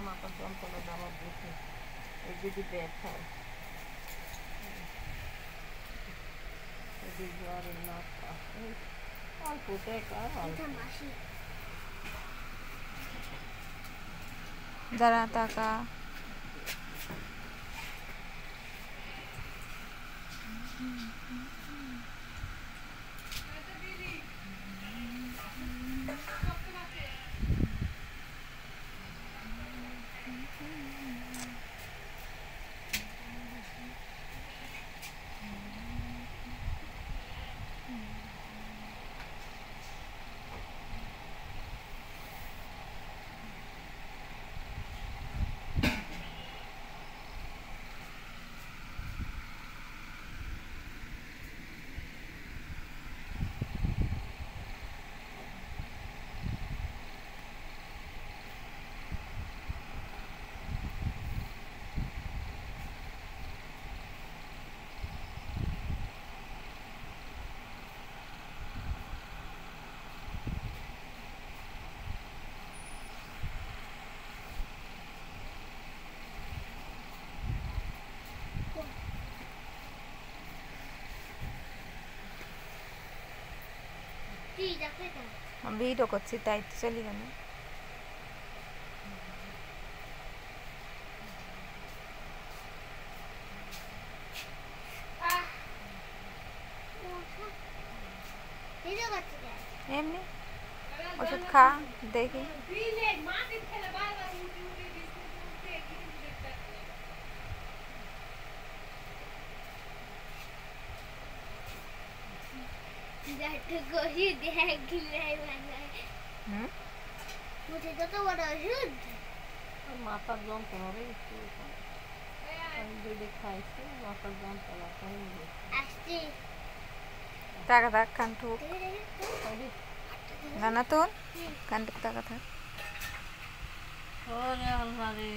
মাথা যন্ত্রণা আমার বুঝে এই যদি ব্যথা যদি জ্বরের নাক অল্প টাকা যারা টাকা আমি ভিডিও করছি তাই তো চলি কেন এমনি ওষুধ খা দেখি মাথার যন্ত্রণা রে যদি খাইছে মাথার যন্ত্রণা টাকা থাক কান ঠুক না না তোর কান টাকা থাক ওরে আল্লাহ রে